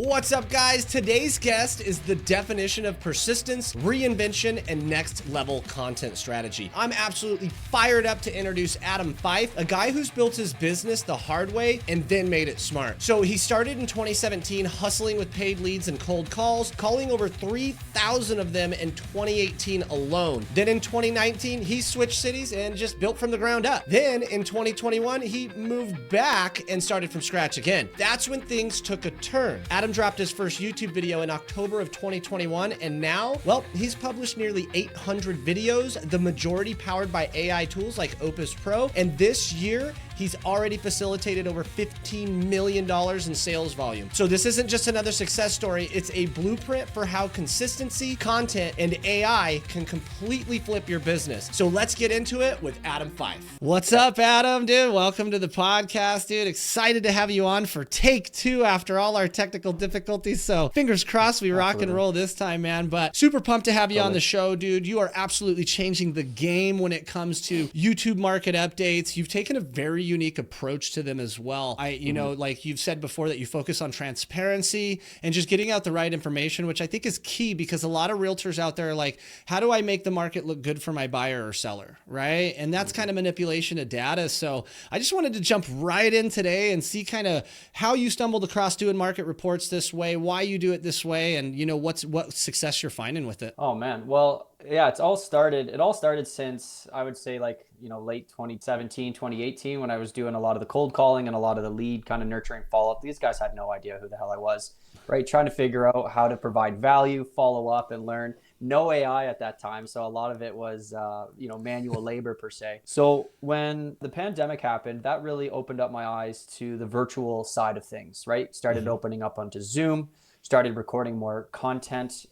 What's up, guys? Today's guest is the definition of persistence, reinvention, and next level content strategy. I'm absolutely fired up to introduce Adam Fyfe, a guy who's built his business the hard way and then made it smart. So he started in 2017 hustling with paid leads and cold calls, calling over 3,000 of them in 2018 alone. Then in 2019, he switched cities and just built from the ground up. Then in 2021, he moved back and started from scratch again. That's when things took a turn. Adam dropped his first YouTube video in October of 2021, and now, well, he's published nearly 800 videos, the majority powered by AI tools like Opus.pro, and this year, he's already facilitated over $15 million in sales volume. So this isn't just another success story, it's a blueprint for how consistency, content, and AI can completely flip your business. So let's get into it with Adam Fyfe. What's up, Adam, dude? Welcome to the podcast, dude. Excited to have you on for take two after all our technical difficulties. So fingers crossed we rock and roll this time, man. But super pumped to have you on the show, dude. You are absolutely changing the game when it comes to YouTube market updates. You've taken a very unique approach to them as well. Like you've said before, that you focus on transparency and just getting out the right information, which I think is key, because a lot of realtors out there are like, how do I make the market look good for my buyer or seller, right? And that's kind of manipulation of data. So I just wanted to jump right in today and see kind of how you stumbled across doing market reports this way, why you do it this way, and what success you're finding with it. Oh man, well, yeah, it all started since I would say late 2017, 2018, when I was doing a lot of the cold calling and a lot of the lead kind of nurturing follow-up. These guys had no idea who the hell I was, right? Trying to figure out how to provide value, follow up, and learn. No AI at that time, so a lot of it was manual labor per se. So when the pandemic happened, that really opened up my eyes to the virtual side of things, right? Started opening up onto Zoom, started recording more content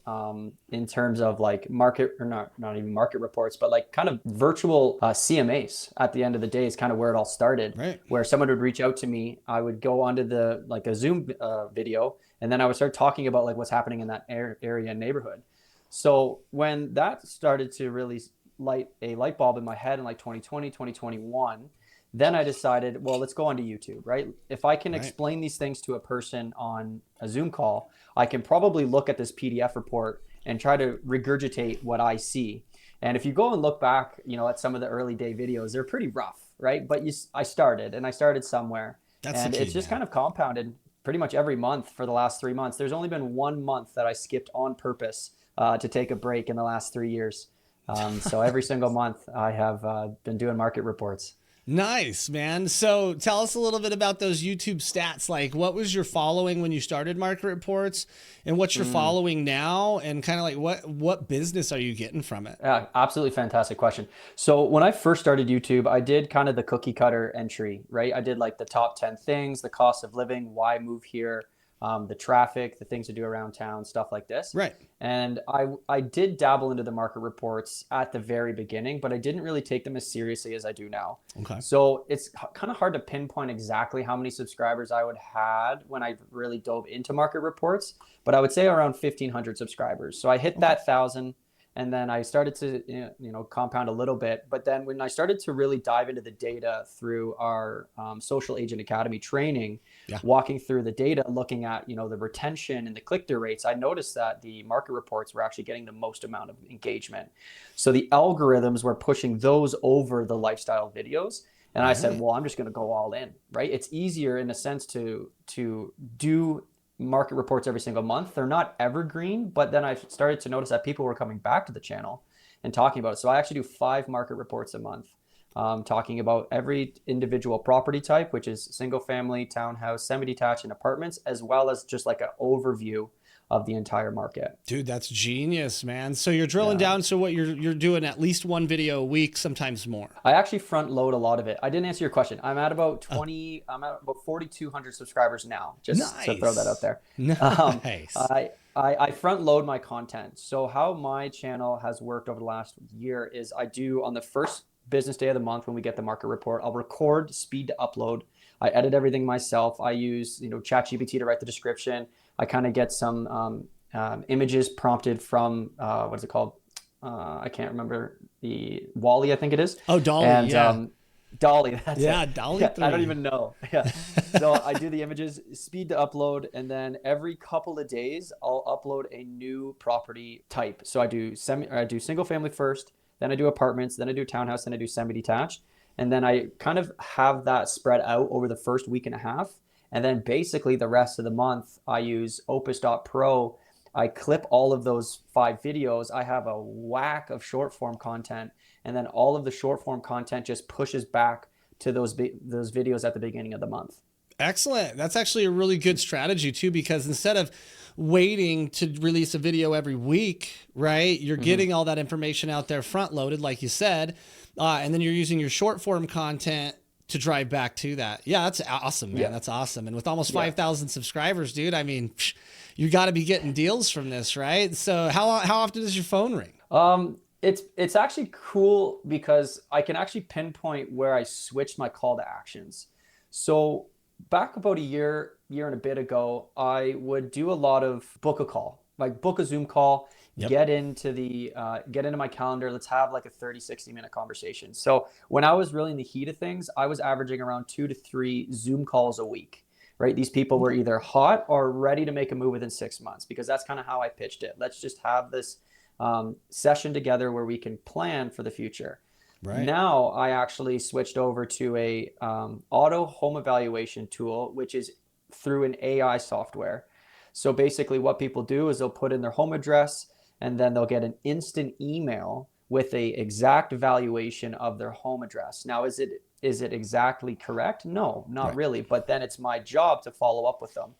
in terms of like market, or not even market reports, but like kind of virtual CMAs at the end of the day is kind of where it all started, right? Where someone would reach out to me, I would go onto a Zoom video, and then I would start talking about like what's happening in that area and neighborhood. So when that started to really light a light bulb in my head in like 2020, 2021, then I decided, well, let's go onto YouTube, right? If I can explain these things to a person on a Zoom call, I can probably look at this PDF report and try to regurgitate what I see. And if you go and look back, at some of the early day videos, they're pretty rough, right? But I started somewhere. And it's just kind of compounded pretty much every month for the last 3 months. There's only been 1 month that I skipped on purpose to take a break in the last 3 years. So every single month I have been doing market reports. Nice, man. So tell us a little bit about those YouTube stats. Like, what was your following when you started market reports, and what's your following now, and kind of like what business are you getting from it? Yeah, absolutely fantastic question. So when I first started YouTube, I did kind of the cookie cutter entry, right? I did like the top 10 things, the cost of living, why move here, the traffic, the things to do around town, stuff like this. Right. And I did dabble into the market reports at the very beginning, but I didn't really take them as seriously as I do now. Okay. So it's kind of hard to pinpoint exactly how many subscribers I would had when I really dove into market reports, but I would say around 1,500 subscribers. So I hit that 1,000. And then I started to, compound a little bit. But then when I started to really dive into the data through our Social Agent Academy training, walking through the data, looking at, the retention and the click-through rates, I noticed that the market reports were actually getting the most amount of engagement. So the algorithms were pushing those over the lifestyle videos. And I said, well, I'm just going to go all in, right? It's easier in a sense to do market reports every single month. They're not evergreen, but then I started to notice that people were coming back to the channel and talking about it. So I actually do 5 market reports a month, talking about every individual property type, which is single family, townhouse, semi-detached, and apartments, as well as just like an overview of the entire market. Dude, that's genius, man. So you're drilling down. So what you're doing at least 1 video a week, sometimes more. I actually front load a lot of it. I didn't answer your question. I'm at about I'm at about 4,200 subscribers now, just to throw that out there. Nice. I front load my content. So how my channel has worked over the last year is I do on the first business day of the month when we get the market report, I'll record speed to upload. I edit everything myself. I use ChatGPT to write the description. I kind of get some images prompted from what is it called? I can't remember, the Wally, I think it is. Oh, Dolly. And Dolly, that's Yeah, it. Dolly Yeah, 3. I don't even know. Yeah. So I do the images, speed to upload, and then every couple of days I'll upload a new property type. So I do single family first, then I do apartments, then I do townhouse, then I do semi-detached. And then I kind of have that spread out over the first week and a half. And then basically the rest of the month I use Opus.pro. I clip all of those 5 videos. I have a whack of short form content, and then all of the short form content just pushes back to those videos at the beginning of the month. Excellent. That's actually a really good strategy too, because instead of waiting to release a video every week, right, you're getting all that information out there front loaded, like you said, and then you're using your short form content to drive back to that. Yeah, that's awesome, man. Yeah. That's awesome. And with almost 5,000 subscribers, dude, I mean, you got to be getting deals from this, right? So how often does your phone ring? It's actually cool because I can actually pinpoint where I switched my call to actions. So back about a year and a bit ago, I would do a lot of book a call, like book a Zoom call, get into my calendar. Let's have like a 30, 60 minute conversation. So when I was really in the heat of things, I was averaging around 2 to 3 Zoom calls a week, right? These people were either hot or ready to make a move within 6 months, because that's kind of how I pitched it. Let's just have this session together where we can plan for the future. Right. Now I actually switched over to a auto home evaluation tool, which is through an AI software. So basically what people do is they'll put in their home address, and then they'll get an instant email with a exact valuation of their home address. Now, is it exactly correct? No, not really. But then it's my job to follow up with them.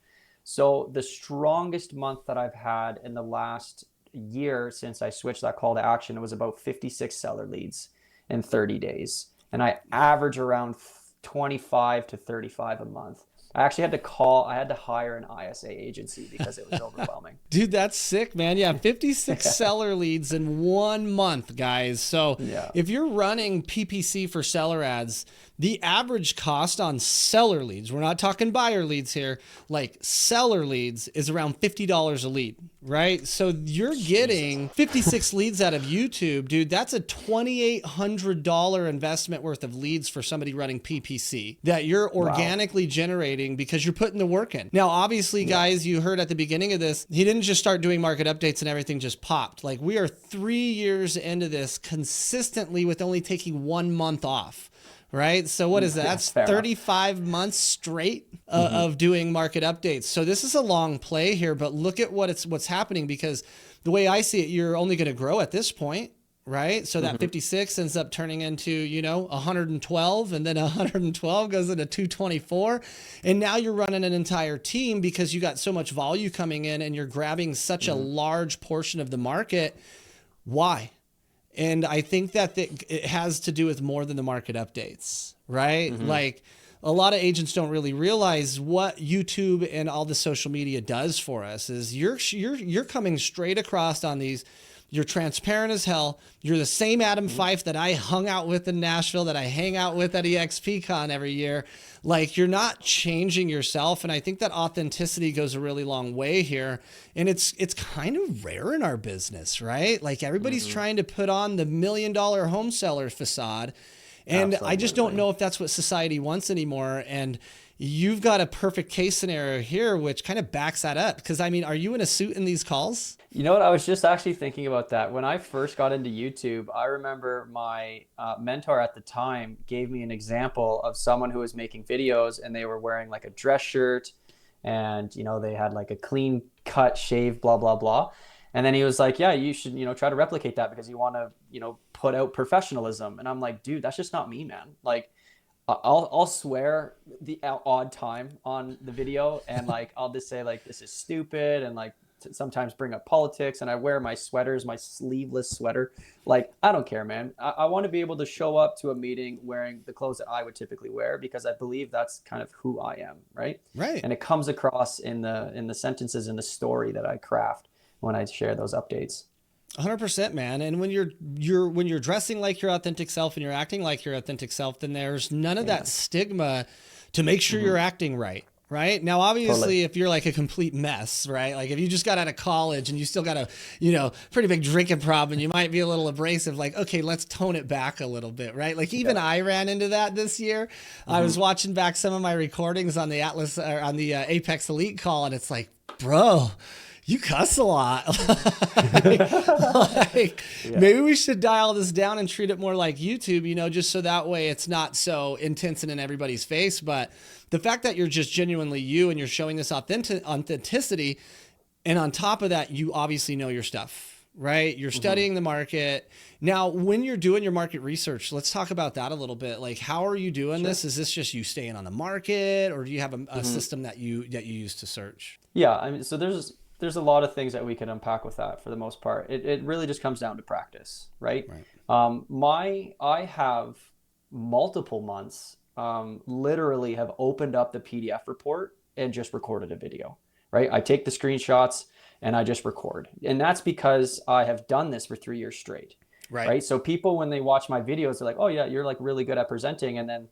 So the strongest month that I've had in the last year since I switched that call to action, it was about 56 seller leads in 30 days. And I average around 25 to 35 a month. I actually had to hire an ISA agency because it was overwhelming. Dude, that's sick, man. Yeah, 56 seller leads in 1 month, guys. So if you're running PPC for seller ads, the average cost on seller leads, we're not talking buyer leads here, like seller leads is around $50 a lead, right? So you're getting 56 leads out of YouTube, dude. That's a $2,800 investment worth of leads for somebody running PPC that you're organically generating because you're putting the work in. Now, obviously, guys, you heard at the beginning of this, he didn't just start doing market updates and everything just popped. Like, we are 3 years into this consistently with only taking 1 month off. Right. So what is that? That's 35 months straight of doing market updates. So this is a long play here, but look at what's happening, because the way I see it, you're only going to grow at this point. Right. So that 56 ends up turning into, 112, and then 112 goes into 224. And now you're running an entire team because you got so much volume coming in and you're grabbing such a large portion of the market. Why? And I think that it has to do with more than the market updates, right? Like, a lot of agents don't really realize what YouTube and all the social media does for us is you're coming straight across on these. You're transparent as hell. You're the same Adam Fyfe that I hung out with in Nashville, that I hang out with at EXPCon every year. Like, you're not changing yourself. And I think that authenticity goes a really long way here. And it's kind of rare in our business, right? Like, everybody's trying to put on the $1 million home seller facade. And I just don't know if that's what society wants anymore. And you've got a perfect case scenario here, which kind of backs that up. Because, I mean, are you in a suit in these calls? You know what? I was just actually thinking about that. When I first got into YouTube, I remember my mentor at the time gave me an example of someone who was making videos, and they were wearing like a dress shirt, and, they had like a clean cut shave, blah, blah, blah. And then he was like, yeah, you should, try to replicate that because you want to, put out professionalism. And I'm like, dude, that's just not me, man. Like, I'll swear the odd time on the video, and like I'll just say like, this is stupid, and like sometimes bring up politics, and I wear my sweaters, my sleeveless sweater. Like, I don't care, man. I want to be able to show up to a meeting wearing the clothes that I would typically wear, because I believe that's kind of who I am, right? Right. And it comes across in the sentences in the story that I craft when I share those updates. 100%, man. And when you're dressing like your authentic self and you're acting like your authentic self, then there's none of that stigma to make sure you're acting right. Right now, obviously, Totally. if you're like a complete mess, right? Like if you just got out of college and you still got a, pretty big drinking problem, you might be a little abrasive. Like, okay, let's tone it back a little bit, right? Like even I ran into that this year. I was watching back some of my recordings on the Atlas or on the Apex Elite call, and it's like, bro, you cuss a lot. Maybe we should dial this down and treat it more like YouTube, just so that way it's not so intense and in everybody's face. But the fact that you're just genuinely you and you're showing this authenticity, and on top of that, you obviously know your stuff, right? You're studying the market. Now, when you're doing your market research, let's talk about that a little bit. Like, how are you doing this? Is this just you staying on the market, or do you have a system that you use to search? Yeah, I mean, so there's a lot of things that we can unpack with that for the most part. It really just comes down to practice, right? I have multiple months, literally have opened up the PDF report and just recorded a video, right? I take the screenshots and I just record. And that's because I have done this for 3 years straight, right? So people, when they watch my videos, they're like, oh yeah, you're like really good at presenting. And then,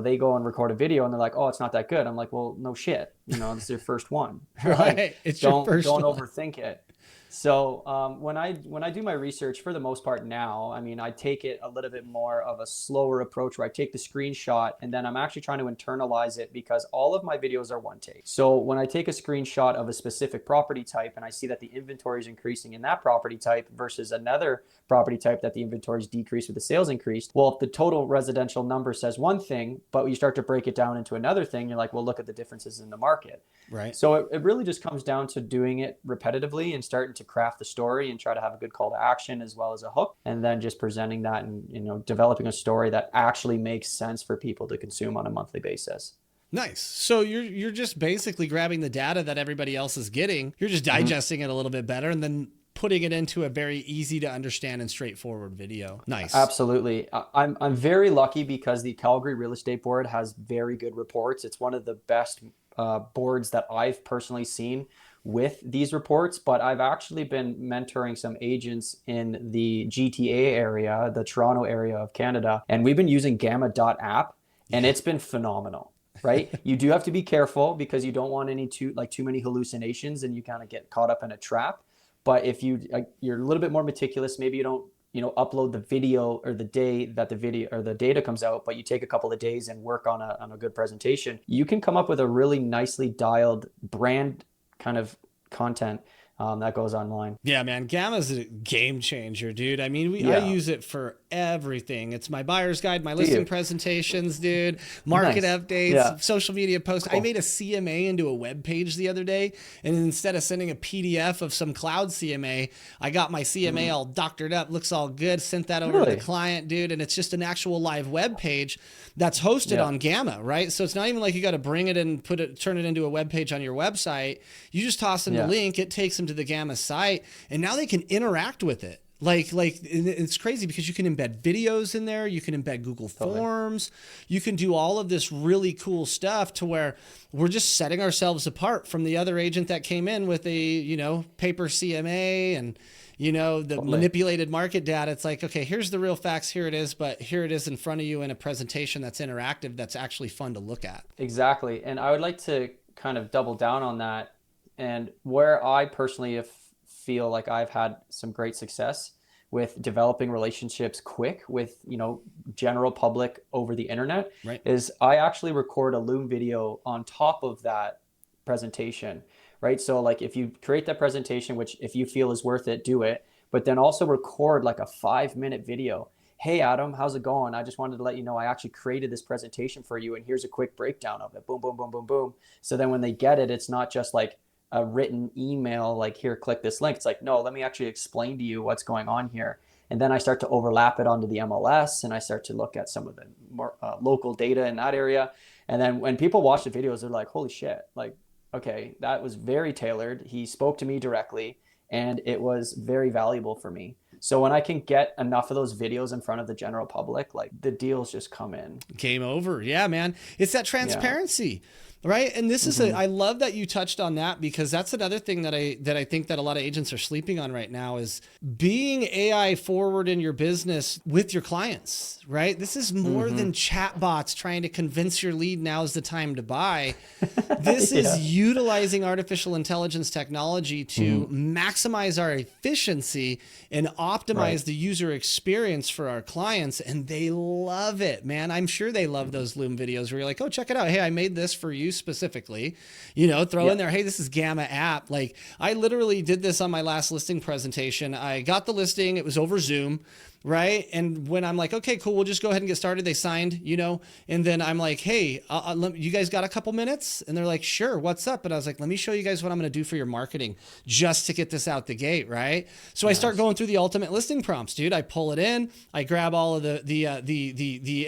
they go and record a video and they're like, oh, it's not that good. I'm like, well, no shit. This is your first one. Right. It's your first don't one. overthink it. So when I do my research, for the most part now, I mean, I take it a little bit more of a slower approach where I take the screenshot and then I'm actually trying to internalize it, because all of my videos are one take. So when I take a screenshot of a specific property type and I see that the inventory is increasing in that property type versus another property type that the inventory is decreased with the sales increased, well, if the total residential number says one thing, but you start to break it down into another thing, you're like, well, look at the differences in the market. Right. So it really just comes down to doing it repetitively and starting to craft the story and try to have a good call to action as well as a hook, and then just presenting that and developing a story that actually makes sense for people to consume on a monthly basis. Nice. So you're just basically grabbing the data that everybody else is getting. You're just digesting it a little bit better and then putting it into a very easy to understand and straightforward video. Nice. Absolutely. I'm very lucky because the Calgary Real Estate Board has very good reports. It's one of the best boards that I've personally seen with these reports, but I've actually been mentoring some agents in the GTA area, the Toronto area of Canada, and we've been using Gamma.app, and it's been phenomenal. Right? You do have to be careful because you don't want too many hallucinations and you kind of get caught up in a trap. But if you're a little bit more meticulous, maybe you don't upload the video or the day that the video or the data comes out, but you take a couple of days and work on a good presentation, you can come up with a really nicely dialed brand kind of content that goes online. Yeah, man. Gamma's a game changer, dude. I mean, I use it for everything. It's my buyer's guide, my listing presentations, dude, market updates, social media posts. Cool. I made a CMA into a web page the other day, and instead of sending a PDF of some cloud CMA, I got my CMA all doctored up, looks all good, sent that over to the client, dude, and it's just an actual live web page that's hosted on Gamma, right? So it's not even like you got to bring it and turn it into a web page on your website. You just toss them the link, it takes them to the Gamma site, and now they can interact with it. Like it's crazy because you can embed videos in there, you can embed Google Forms, you can do all of this really cool stuff to where we're just setting ourselves apart from the other agent that came in with a, paper CMA and, the manipulated market data. It's like, okay, here's the real facts, here it is, but here it is in front of you in a presentation that's interactive, that's actually fun to look at. Exactly. And I would like to kind of double down on that. And where I personally feel like I've had some great success with developing relationships quick with, general public over the internet is I actually record a Loom video on top of that presentation, right? So like if you create that presentation, which if you feel is worth it, do it, but then also record like a 5-minute video. Hey, Adam, how's it going? I just wanted to let you know I actually created this presentation for you, and here's a quick breakdown of it. Boom, boom, boom, boom, boom. So then when they get it, it's not just like a written email, like here, click this link. It's like, no, let me actually explain to you what's going on here. And then I start to overlap it onto the MLS, and I start to look at some of the more local data in that area. And then when people watch the videos, they're like, holy shit, like, okay, that was very tailored. He spoke to me directly, and it was very valuable for me. So when I can get enough of those videos in front of the general public, like the deals just come in. Game over. Yeah, man. It's that transparency. Right. And this is I love that you touched on that, because that's another thing that I think that a lot of agents are sleeping on right now is being AI forward in your business with your clients, right? This is more than chat bots trying to convince your lead now's the time to buy. This is utilizing artificial intelligence technology to maximize our efficiency and optimize the user experience for our clients. And they love it, man. I'm sure they love those Loom videos where you're like, oh, check it out. Hey, I made this for you specifically, you know, throw in there, hey, this is Gamma app. Like, I literally did this on my last listing presentation. I got the listing, it was over Zoom, right? And when I'm like, okay, cool, we'll just go ahead and get started. They signed, you know, and then I'm like, hey, you guys got a couple minutes? And they're like, sure, what's up? And I was like, let me show you guys what I'm going to do for your marketing just to get this out the gate, right? So I start going through the ultimate listing prompts, dude. I pull it in, I grab all of the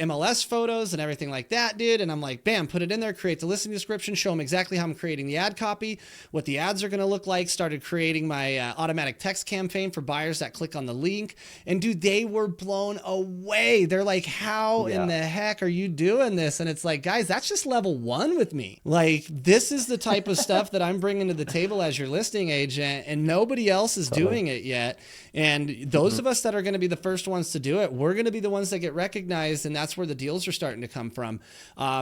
MLS photos and everything like that, dude. And I'm like, bam, put it in there, create the listing description, show them exactly how I'm creating the ad copy, what the ads are going to look like, started creating my automatic text campaign for buyers that click on the link. And dude, they were blown away. They're like, how in the heck are you doing this? And it's like, guys, that's just level 1 with me. Like, this is the type of stuff that I'm bringing to the table as your listing agent, and nobody else is doing it yet. And those of us that are going to be the first ones to do it, we're going to be the ones that get recognized. And that's where the deals are starting to come from.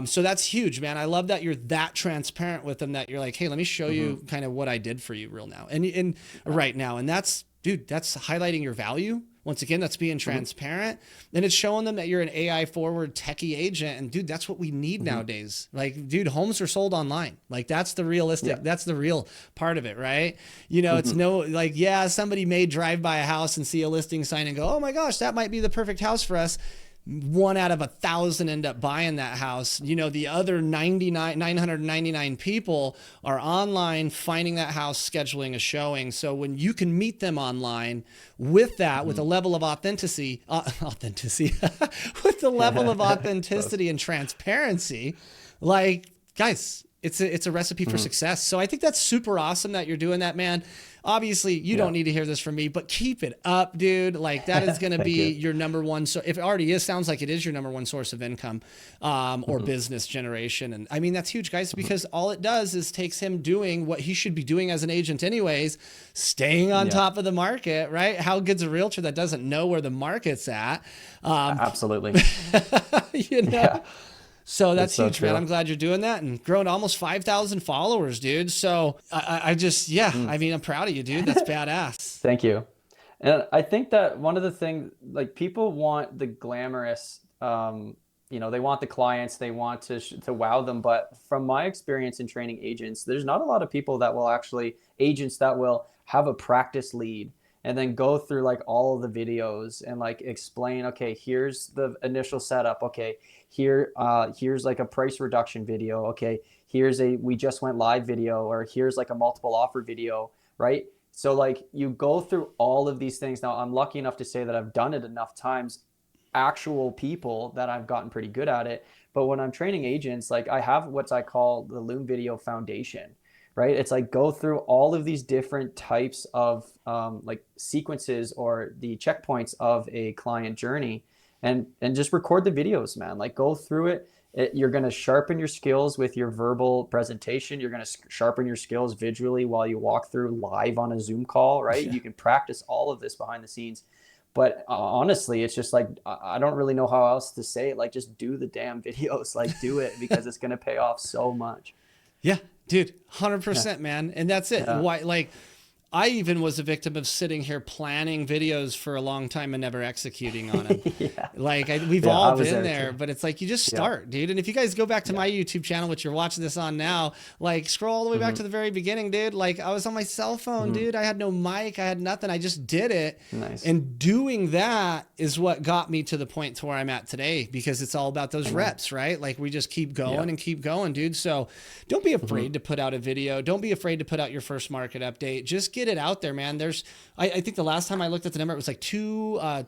So that's huge, man. I love that you're that transparent with them, that you're like, hey, let me show you kind of what I did for you real now. And right now. And that's, dude, that's highlighting your value. Once again, that's being transparent, and it's showing them that you're an AI forward techie agent. And dude, that's what we need nowadays. Like, dude, homes are sold online. Like, that's the realistic, that's the real part of it, right? You know, it's no, like, yeah, somebody may drive by a house and see a listing sign and go, oh my gosh, that might be the perfect house for us. 1 out of 1,000 end up buying that house. You know, the other 999 people are online finding that house, scheduling a showing. So when you can meet them online with that, with a level of authenticity, with the level of authenticity and transparency, like, guys, it's a recipe for success. So I think that's super awesome that you're doing that, man. Obviously, you don't need to hear this from me, but keep it up, dude. Like, that is going to be your number one. So if it already is, sounds like it is your number one source of income or business generation. And I mean, that's huge, guys, because all it does is takes him doing what he should be doing as an agent anyways, staying on top of the market, right? How good's a realtor that doesn't know where the market's at? Absolutely. You know? So that's huge, man. I'm glad you're doing that and growing to almost 5,000 followers, dude. So I just, I mean, I'm proud of you, dude. That's badass. Thank you. And I think that one of the things, like, people want the glamorous, you know, they want the clients, they want to wow them. But from my experience in training agents, there's not a lot of people that will agents that will have a practice lead and then go through like all of the videos and like explain, okay, here's the initial setup. Okay, here's like a price reduction video. Okay, here's a we just went live video, or here's like a multiple offer video, right? So like, you go through all of these things. Now, I'm lucky enough to say that I've done it enough times, actual people, that I've gotten pretty good at it. But when I'm training agents, like, I have what I call the Loom Video Foundation, right? It's like, go through all of these different types of like sequences or the checkpoints of a client journey, and just record the videos, man. Like, go through it. You're going to sharpen your skills with your verbal presentation. You're going to sharpen your skills visually while you walk through live on a Zoom call, right? You can practice all of this behind the scenes. But honestly, it's just like, I don't really know how else to say it. Like, just do the damn videos, like, do it, because it's going to pay off so much. Yeah, dude, 100%, man. And that's it. Why, like, I even was a victim of sitting here planning videos for a long time and never executing on them. Like, we've all been there, but it's like, you just start, dude. And if you guys go back to my YouTube channel, which you're watching this on now, like, scroll all the way back to the very beginning, dude. Like, I was on my cell phone, dude. I had no mic. I had nothing. I just did it. And doing that is what got me to the point to where I'm at today, because it's all about those reps, right? Like, we just keep going and keep going, dude. So don't be afraid to put out a video. Don't be afraid to put out your first market update. Just get it out there, man. I think the last time I looked at the number, it was like 2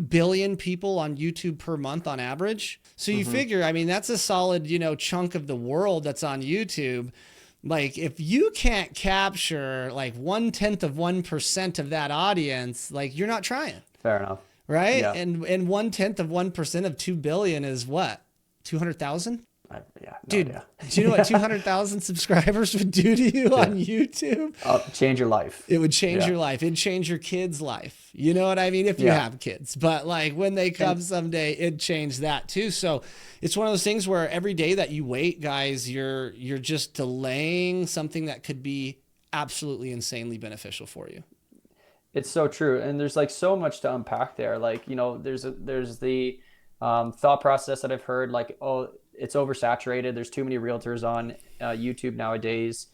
billion people on YouTube per month on average. So you figure, I mean, that's a solid, you know, chunk of the world that's on YouTube. Like, if you can't capture like 1/10 of that audience, like, you're not trying. Fair enough. Right. And 1/10 of 1% of 2 billion is what? 200,000? Yeah, no Dude, idea. do you know what 200,000 subscribers would do to you on YouTube? Change your life. It would change Yeah. your life. It'd change your kids' life. You know what I mean? If you Yeah. have kids, but like when they come someday, it'd change that too. So it's one of those things where every day that you wait, guys, you're just delaying something that could be absolutely insanely beneficial for you. It's so true. And there's like so much to unpack there. Like, there's the thought process that I've heard, like, oh, it's oversaturated. There's too many realtors on YouTube nowadays.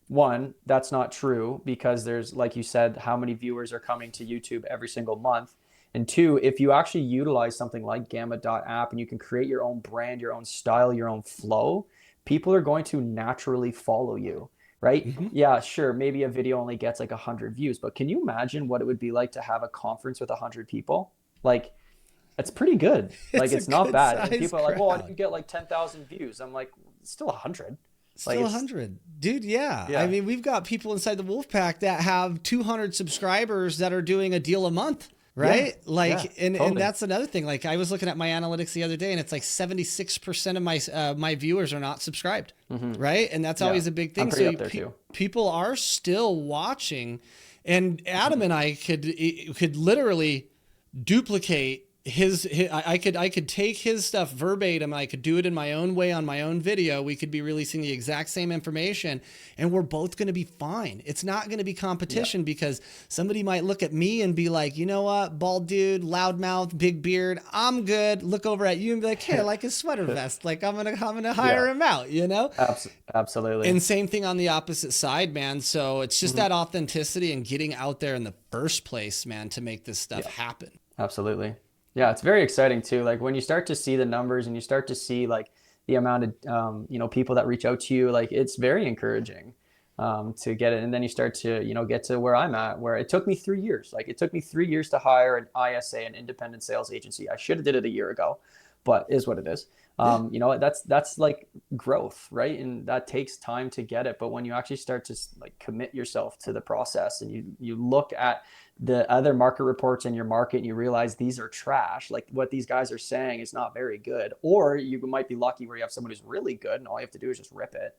One, that's not true, because there's, like you said, how many viewers are coming to YouTube every single month. And two, if you actually utilize something like Gamma.app and you can create your own brand, your own style, your own flow, people are going to naturally follow you, right? Mm-hmm. Yeah, sure. Maybe a video only gets like 100 views, but can you imagine what it would be like to have a conference with 100 people? Like, it's pretty good. Like, it's not bad. And people are like, well, I didn't get like 10,000 views. I'm like, it's still 100. Still 100. Dude, yeah. I mean, we've got people inside the Wolfpack that have 200 subscribers that are doing a deal a month, right? And that's another thing. Like, I was looking at my analytics the other day, and it's like 76% of my viewers are not subscribed, right? And that's always a big thing. So people are still watching, and Adam and I could literally duplicate I could take his stuff verbatim. I could do it in my own way on my own video. We could be releasing the exact same information, and we're both going to be fine. It's not going to be competition because somebody might look at me and be like, you know what, bald dude, loudmouth, big beard, I'm good. Look over at you and be like, hey, I like his sweater vest. Like I'm gonna hire him out. Absolutely. And same thing on the opposite side, man. So it's just that authenticity and getting out there in the first place, man, to make this stuff happen. Absolutely. Yeah, it's very exciting too. Like when you start to see the numbers and you start to see like the amount of people that reach out to you, like it's very encouraging to get it. And then you start to get to where I'm at, where it took me 3 years. Like it took me 3 years to hire an ISA, an independent sales agency. I should have did it a year ago, but is what it is. That's like growth, right? And that takes time to get it. But when you actually start to like commit yourself to the process and you look at the other market reports in your market and you realize these are trash, like what these guys are saying is not very good, or you might be lucky where you have someone who's really good and all you have to do is just rip it,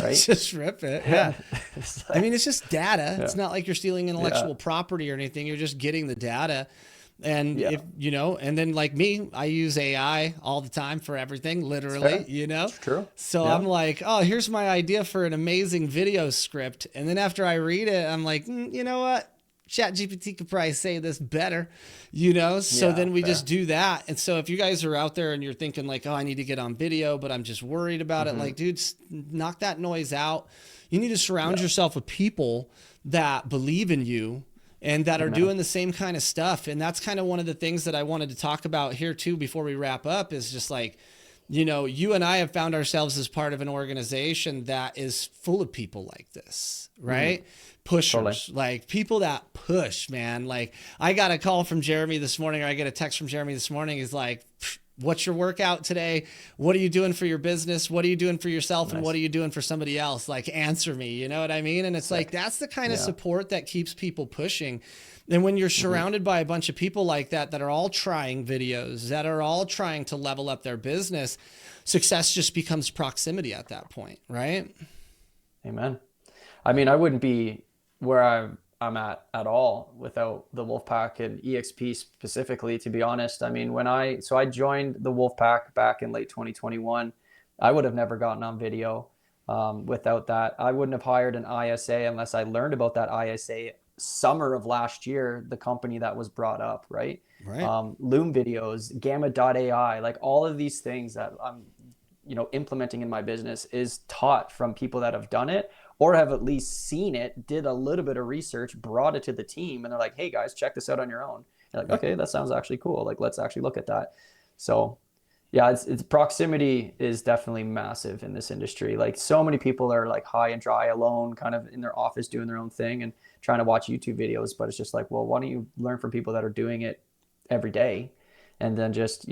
right? Just rip it. Yeah. I mean, it's just data. It's not like you're stealing intellectual property or anything. You're just getting the data. And if and then like me, I use AI all the time for everything, literally, It's true. So I'm like, oh, here's my idea for an amazing video script. And then after I read it, I'm like, you know what? ChatGPT could probably say this better, So then we just do that. And so if you guys are out there and you're thinking like, oh, I need to get on video, but I'm just worried about it. Like, dude, knock that noise out. You need to surround yourself with people that believe in you and that are doing the same kind of stuff. And that's kind of one of the things that I wanted to talk about here too, before we wrap up, is just like, you and I have found ourselves as part of an organization that is full of people like this, right? Pushers, like people that push, man. Like I got a call from Jeremy this morning, or I get a text from Jeremy this morning. He's like, what's your workout today? What are you doing for your business? What are you doing for yourself? And what are you doing for somebody else? Like, answer me, you know what I mean? And it's like, that's the kind of support that keeps people pushing. And when you're surrounded by a bunch of people like that, that are all trying videos, that are all trying to level up their business, success just becomes proximity at that point, right? Amen. I mean, I wouldn't be where I'm at all without the Wolfpack and EXP specifically, to be honest. I mean, I joined the Wolfpack back in late 2021. I would have never gotten on video without that. I wouldn't have hired an ISA unless I learned about that ISA summer of last year, the company that was brought up, right? Loom videos, Gamma.ai, like all of these things that I'm implementing in my business is taught from people that have done it or have at least seen it, did a little bit of research, brought it to the team, and they're like, hey guys, check this out on your own. You're like, okay, that sounds actually cool. Like, let's actually look at that. So yeah, it's proximity is definitely massive in this industry. Like so many people are like high and dry alone, kind of in their office doing their own thing and trying to watch YouTube videos. But it's just like, well, why don't you learn from people that are doing it every day? And then just,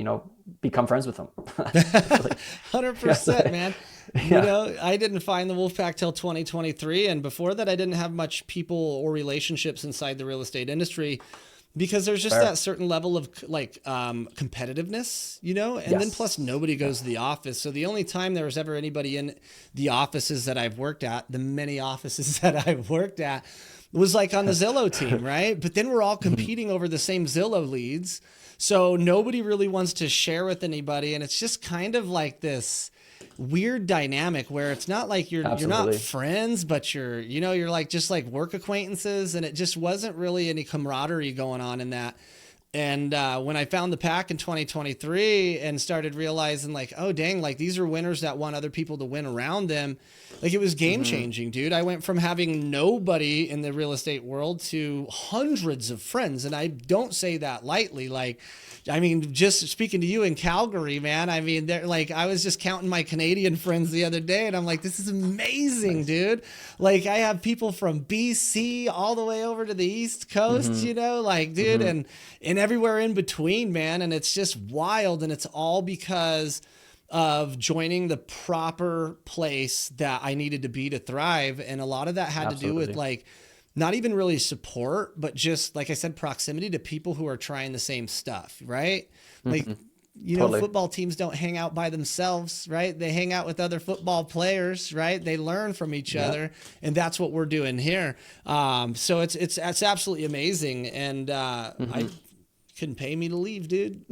become friends with them. 100%, man. I didn't find the Wolfpack till 2023. And before that, I didn't have much people or relationships inside the real estate industry. because there's just Fair. that certain level of like competitiveness, you know, and then plus nobody goes to the office. So the only time there was ever anybody in the offices that I've worked at, the many offices that I've worked at, was like on the Zillow team, right? But then we're all competing over the same Zillow leads. So nobody really wants to share with anybody. And it's just kind of like this weird dynamic where it's not like you're not friends, but you're like just like work acquaintances. And it just wasn't really any camaraderie going on in that. And when I found the pack in 2023 and started realizing like, oh, dang, like these are winners that want other people to win around them. Like it was game changing, dude. I went from having nobody in the real estate world to hundreds of friends. And I don't say that lightly. Like, I mean, just speaking to you in Calgary, man, I mean, they're like, I was just counting my Canadian friends the other day and I'm like, this is amazing, dude. Like I have people from BC all the way over to the East Coast, you know, like, dude, and everywhere in between, man. And it's just wild. And it's all because of joining the proper place that I needed to be to thrive. And a lot of that had to do with like, not even really support, but just like I said, proximity to people who are trying the same stuff, right? Like, you know, football teams don't hang out by themselves, right? They hang out with other football players, right? They learn from each other, and that's what we're doing here. So it's absolutely amazing, and I couldn't pay me to leave, dude.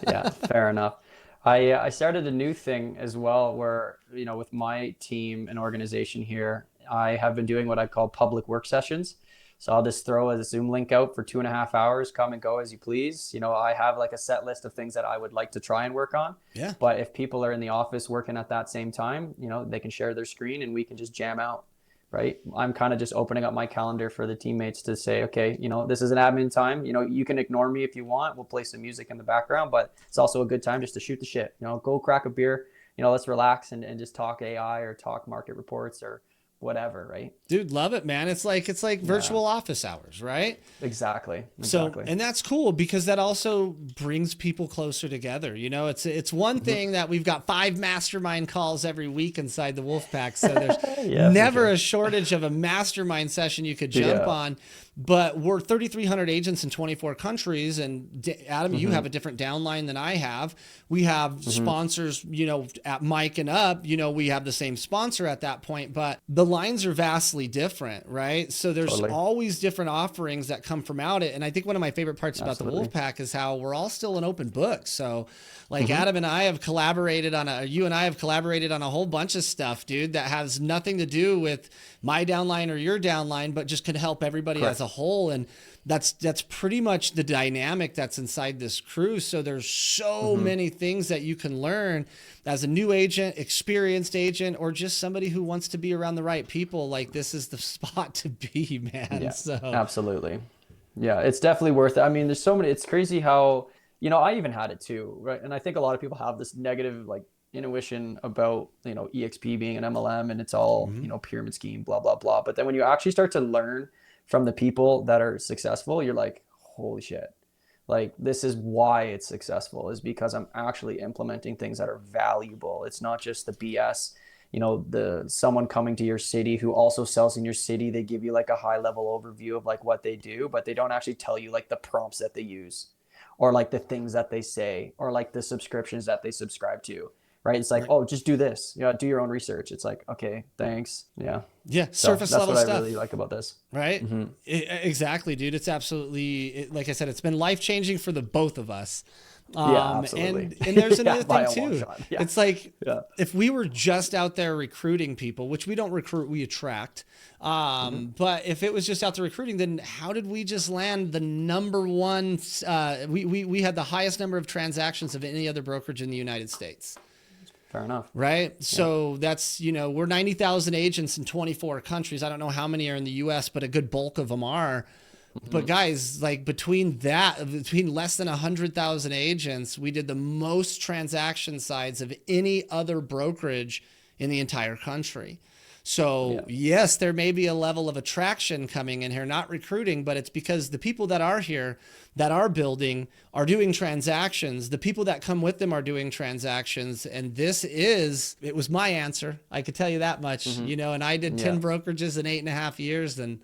Yeah, fair enough. I started a new thing as well where, you know, with my team and organization here, I have been doing what I call public work sessions. So I'll just throw a Zoom link out for 2.5 hours, come and go as you please. You know, I have like a set list of things that I would like to try and work on. Yeah. But if people are in the office working at that same time, you know, they can share their screen and we can just jam out, right? I'm kind of just opening up my calendar for the teammates to say, okay, you know, this is an admin time. You know, you can ignore me if you want. We'll play some music in the background, but it's also a good time just to shoot the shit. You know, go crack a beer, you know, let's relax and just talk AI or talk market reports or whatever, right? Dude, love it, man. It's like virtual office hours, right? Exactly. So, and that's cool because that also brings people closer together. You know, it's one thing that we've got 5 mastermind calls every week inside the Wolfpack. So there's never a shortage of a mastermind session you could jump on. But we're 3,300 agents in 24 countries. And Adam, you have a different downline than I have. We have sponsors, you know, at Mike and up, you know, we have the same sponsor at that point, but the lines are vastly different, right? So there's always different offerings that come from out it. And I think one of my favorite parts about the Wolfpack is how we're all still an open book. So like Adam and I have collaborated you and I have collaborated on a whole bunch of stuff, dude, that has nothing to do with my downline or your downline, but just can help everybody as a whole. And that's pretty much the dynamic that's inside this crew. So there's so many things that you can learn as a new agent, experienced agent, or just somebody who wants to be around the right people. Like this is the spot to be, man. Yeah, so absolutely. Yeah, it's definitely worth it. I mean, there's so many, it's crazy how, you know, I even had it too, right? And I think a lot of people have this negative like intuition about, you know, EXP being an MLM and it's all, you know, pyramid scheme, blah, blah, blah. But then when you actually start to learn from the people that are successful, you're like, holy shit. Like this is why it's successful, is because I'm actually implementing things that are valuable. It's not just the BS, you know, someone coming to your city who also sells in your city. They give you like a high level overview of like what they do, but they don't actually tell you like the prompts that they use or like the things that they say or like the subscriptions that they subscribe to. Right. It's like, oh, just do this, you know, do your own research. It's like, okay, thanks. Yeah. Yeah. So Surface level that's stuff. what I really like about this. Right. Exactly, dude. It's absolutely, like I said, it's been life-changing for the both of us. Absolutely. And there's another thing too. Yeah. It's like, if we were just out there recruiting people, which we don't recruit, we attract. But if it was just out there recruiting, then how did we just land the number one? We had the highest number of transactions of any other brokerage in the United States. Fair enough. Right. So that's, you know, we're 90,000 agents in 24 countries. I don't know how many are in the US, but a good bulk of them are. But guys, like between less than 100,000 agents, we did the most transaction sides of any other brokerage in the entire country. So yes, there may be a level of attraction coming in here, not recruiting, but it's because the people that are here, that are building, are doing transactions. The people that come with them are doing transactions. And it was my answer. I could tell you that much, you know, and I did 10 brokerages in 8.5 years. And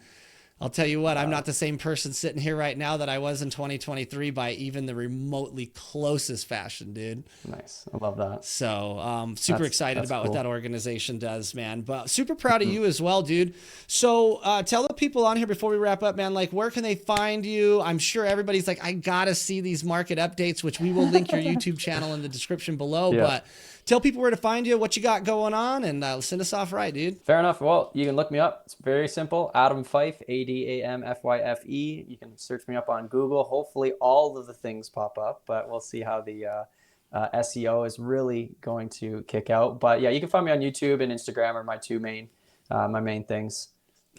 I'll tell you what, I'm not the same person sitting here right now that I was in 2023 by even the remotely closest fashion, dude. Nice. I love that. So super excited about cool. what that organization does, man. But super proud of you as well, dude. So tell the people on here before we wrap up, man, like where can they find you? I'm sure everybody's like, I got to see these market updates, which we will link your YouTube channel in the description below. Yeah. But tell people where to find you, what you got going on, and send us off right, dude. Fair enough. Well, you can look me up. It's very simple. Adam Fyfe, ADAMFYFE. You can search me up on Google. Hopefully all of the things pop up, but we'll see how the SEO is really going to kick out. But yeah, you can find me on YouTube and Instagram are my two main things.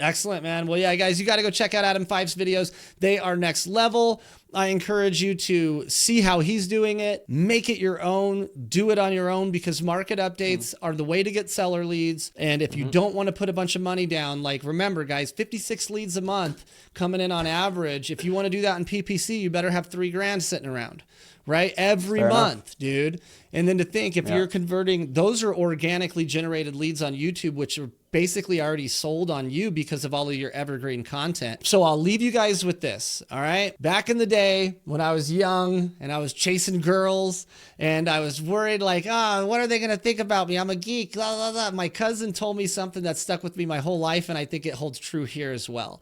Excellent, man. Well, yeah, guys, you got to go check out Adam Fyfe's videos. They are next level. I encourage you to see how he's doing it, make it your own, do it on your own, because market updates are the way to get seller leads. And if you don't want to put a bunch of money down, like remember, guys, 56 leads a month coming in on average. If you want to do that in PPC, you better have $3,000 sitting around. Right? Every month, dude. And then to think if you're converting, those are organically generated leads on YouTube, which are basically already sold on you because of all of your evergreen content. So I'll leave you guys with this. All right. Back in the day when I was young and I was chasing girls and I was worried like, what are they going to think about me? I'm a geek. Blah, blah, blah. My cousin told me something that stuck with me my whole life. And I think it holds true here as well.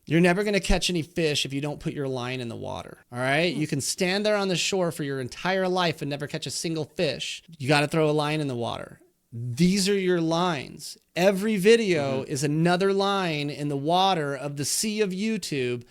You're never going to catch any fish if you don't put your line in the water. All right. You can stand there on the shore for your entire life and never catch a single fish. You got to throw a line in the water. These are your lines. Every video is another line in the water of the sea of YouTube.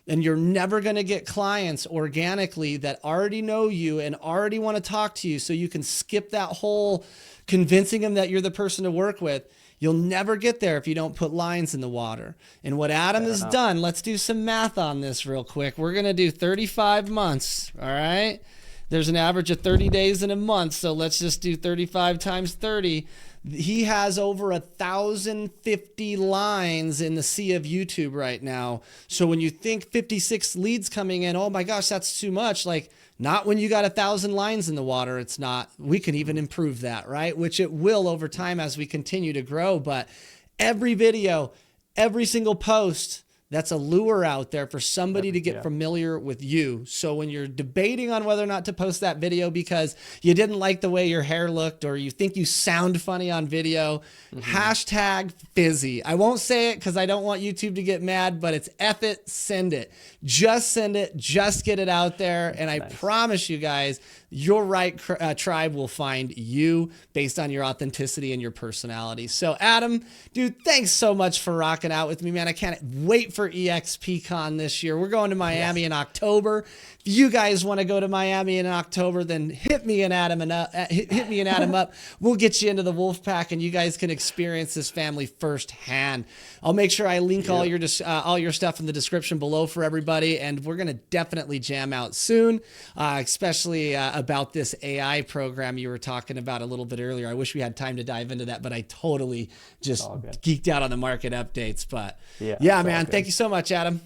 And you're never going to get clients organically that already know you and already want to talk to you. So you can skip that whole convincing them that you're the person to work with. You'll never get there if you don't put lines in the water. And what Adam has done, let's do some math on this real quick. We're going to do 35 months, all right? There's an average of 30 days in a month, so let's just do 35 times 30. He has over 1,050 lines in the sea of YouTube right now. So when you think 56 leads coming in, oh my gosh, that's too much. Like, not when you got 1,000 lines in the water. It's not. We can even improve that, right? Which it will over time as we continue to grow. But every video, every single post, that's a lure out there for somebody to get familiar with you. So when you're debating on whether or not to post that video because you didn't like the way your hair looked or you think you sound funny on video, hashtag fizzy. I won't say it because I don't want YouTube to get mad, but it's F it, send it. Just send it. Just get it out there. And I promise you guys, your right tribe will find you based on your authenticity and your personality. So Adam, dude, thanks so much for rocking out with me, man. I can't wait for EXPCon this year. We're going to Miami in October. If you guys want to go to Miami in October, then hit me and Adam up. We'll get you into the Wolfpack and you guys can experience this family firsthand. I'll make sure I link all your stuff in the description below for everybody. And we're going to definitely jam out soon, especially about this AI program you were talking about a little bit earlier. I wish we had time to dive into that, but I totally just geeked out on the market updates. But yeah, man, thank you so much, Adam.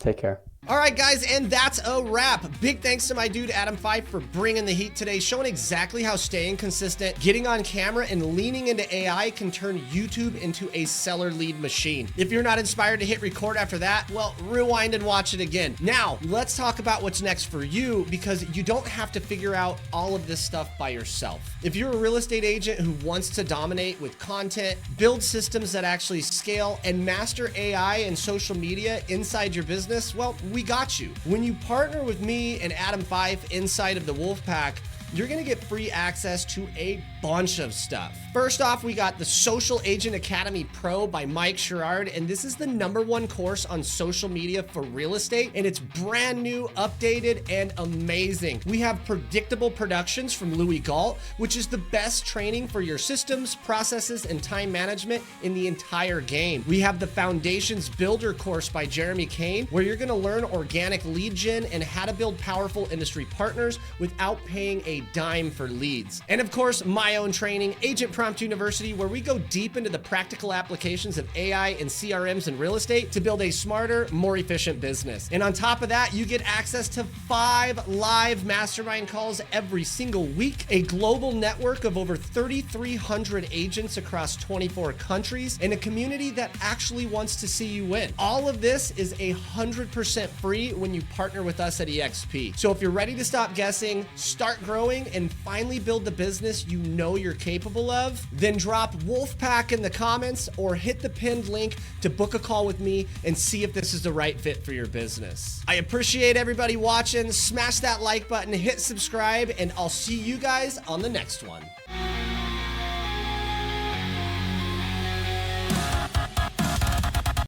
Take care. All right, guys, and that's a wrap. Big thanks to my dude, Adam Fyfe, for bringing the heat today, showing exactly how staying consistent, getting on camera, and leaning into AI can turn YouTube into a seller lead machine. If you're not inspired to hit record after that, well, rewind and watch it again. Now, let's talk about what's next for you, because you don't have to figure out all of this stuff by yourself. If you're a real estate agent who wants to dominate with content, build systems that actually scale, and master AI and social media inside your business, well, we got you. When you partner with me and Adam Fyfe inside of the Wolfpack, you're going to get free access to a bunch of stuff. First off, we got the Social Agent Academy Pro by Mike Sherrard, and this is the #1 course on social media for real estate, and it's brand new, updated, and amazing. We have Predictable Productions from Louis Galt, which is the best training for your systems, processes, and time management in the entire game. We have the Foundations Builder course by Jeremy Kane, where you're going to learn organic lead gen and how to build powerful industry partners without paying a dime for leads. And of course, my own training, Agent Prompt University, where we go deep into the practical applications of AI and CRMs and real estate to build a smarter, more efficient business. And on top of that, you get access to 5 live mastermind calls every single week, a global network of over 3,300 agents across 24 countries, and a community that actually wants to see you win. All of this is 100% free when you partner with us at EXP. So if you're ready to stop guessing, start growing, and finally build the business you know you're capable of, then drop Wolfpack in the comments or hit the pinned link to book a call with me and see if this is the right fit for your business. I appreciate everybody watching. Smash that like button, hit subscribe, and I'll see you guys on the next one.